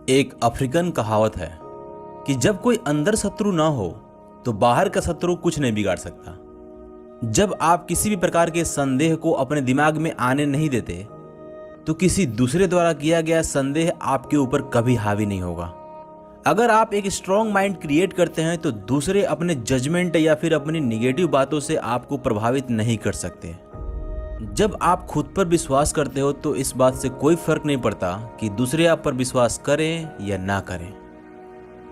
एक अफ्रीकन कहावत है कि जब कोई अंदर शत्रु ना हो तो बाहर का शत्रु कुछ नहीं बिगाड़ सकता। जब आप किसी भी प्रकार के संदेह को अपने दिमाग में आने नहीं देते तो किसी दूसरे द्वारा किया गया संदेह आपके ऊपर कभी हावी नहीं होगा। अगर आप एक स्ट्रॉन्ग माइंड क्रिएट करते हैं तो दूसरे अपने जजमेंट या फिर अपनी निगेटिव बातों से आपको प्रभावित नहीं कर सकते। जब आप खुद पर विश्वास करते हो तो इस बात से कोई फर्क नहीं पड़ता कि दूसरे आप पर विश्वास करें या ना करें,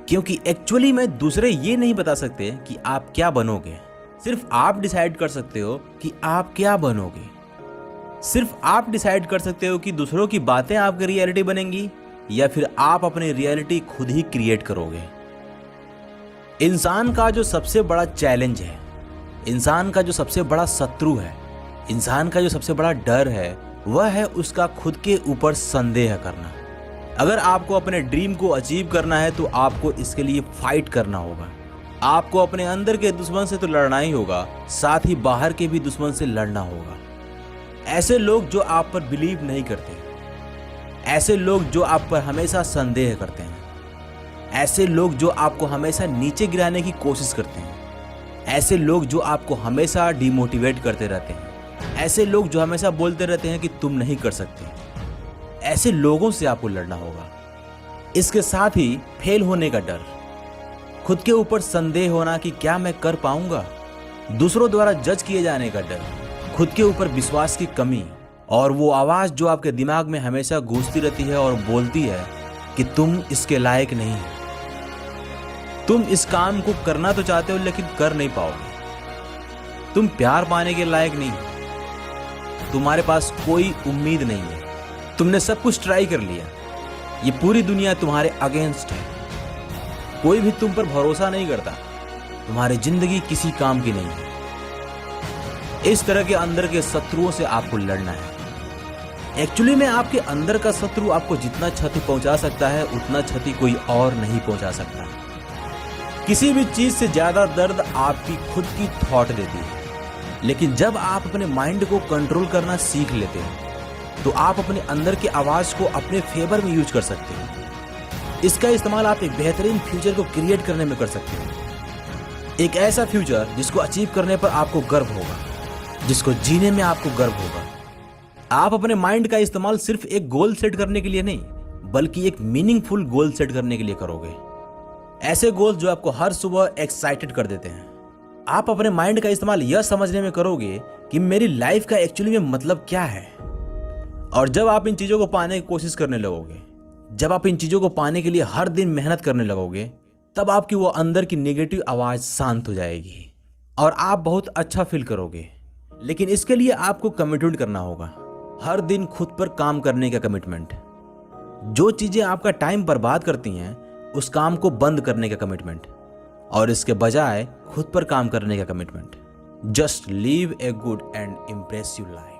क्योंकि एक्चुअली में दूसरे ये नहीं बता सकते कि आप क्या बनोगे। सिर्फ आप डिसाइड कर सकते हो कि आप क्या बनोगे। सिर्फ आप डिसाइड कर सकते हो कि दूसरों की बातें आपकी रियलिटी बनेंगी या फिर आप अपनी रियलिटी खुद ही क्रिएट करोगे। इंसान का जो सबसे बड़ा चैलेंज है, इंसान का जो सबसे बड़ा शत्रु है, इंसान का जो सबसे बड़ा डर है, वह है उसका खुद के ऊपर संदेह करना। अगर आपको अपने ड्रीम को अचीव करना है तो आपको इसके लिए फाइट करना होगा। आपको अपने अंदर के दुश्मन से तो लड़ना ही होगा, साथ ही बाहर के भी दुश्मन से लड़ना होगा। ऐसे लोग जो आप पर बिलीव नहीं करते, ऐसे लोग जो आप पर हमेशा संदेह करते हैं, ऐसे लोग जो आपको हमेशा नीचे गिराने की कोशिश करते हैं, ऐसे लोग जो आपको हमेशा डिमोटिवेट करते रहते हैं, ऐसे लोग जो हमेशा बोलते रहते हैं कि तुम नहीं कर सकते, ऐसे लोगों से आपको लड़ना होगा। इसके साथ ही फेल होने का डर, खुद के ऊपर संदेह होना कि क्या मैं कर पाऊंगा, दूसरों द्वारा जज किए जाने का डर, खुद के ऊपर विश्वास की कमी और वो आवाज जो आपके दिमाग में हमेशा गूंजती रहती है और बोलती है कि तुम इसके लायक नहीं हो, तुम इस काम को करना तो चाहते हो लेकिन कर नहीं पाओगे, तुम प्यार पाने के लायक नहीं हो, तुम्हारे पास कोई उम्मीद नहीं है, तुमने सब कुछ ट्राई कर लिया, ये पूरी दुनिया तुम्हारे अगेंस्ट है, कोई भी तुम पर भरोसा नहीं करता, तुम्हारी जिंदगी किसी काम की नहीं है। इस तरह के अंदर के शत्रुओं से आपको लड़ना है। एक्चुअली में आपके अंदर का शत्रु आपको जितना क्षति पहुंचा सकता है उतना क्षति कोई और नहीं पहुंचा सकता। किसी भी चीज से ज्यादा दर्द आपकी खुद की थॉट देती है, लेकिन जब आप अपने माइंड को कंट्रोल करना सीख लेते हैं तो आप अपने अंदर की आवाज को अपने फेवर में यूज कर सकते हैं। इसका इस्तेमाल आप एक बेहतरीन फ्यूचर को क्रिएट करने में कर सकते हैं। एक ऐसा फ्यूचर जिसको अचीव करने पर आपको गर्व होगा, जिसको जीने में आपको गर्व होगा। आप अपने माइंड का इस्तेमाल सिर्फ एक गोल सेट करने के लिए नहीं, बल्कि एक मीनिंगफुल गोल सेट करने के लिए करोगे। ऐसे गोल जो आपको हर सुबह एक्साइटेड कर देते हैं। आप अपने माइंड का इस्तेमाल यह समझने में करोगे कि मेरी लाइफ का एक्चुअली में मतलब क्या है। और जब आप इन चीजों को पाने की कोशिश करने लगोगे, जब आप इन चीजों को पाने के लिए हर दिन मेहनत करने लगोगे, तब आपकी वो अंदर की नेगेटिव आवाज शांत हो जाएगी और आप बहुत अच्छा फील करोगे। लेकिन इसके लिए आपको कमिटमेंट करना होगा, हर दिन खुद पर काम करने का कमिटमेंट। जो चीजें आपका टाइम बर्बाद करती हैं उस काम को बंद करने का कमिटमेंट, और इसके बजाय खुद पर काम करने का commitment. Just leave a good and impressive life.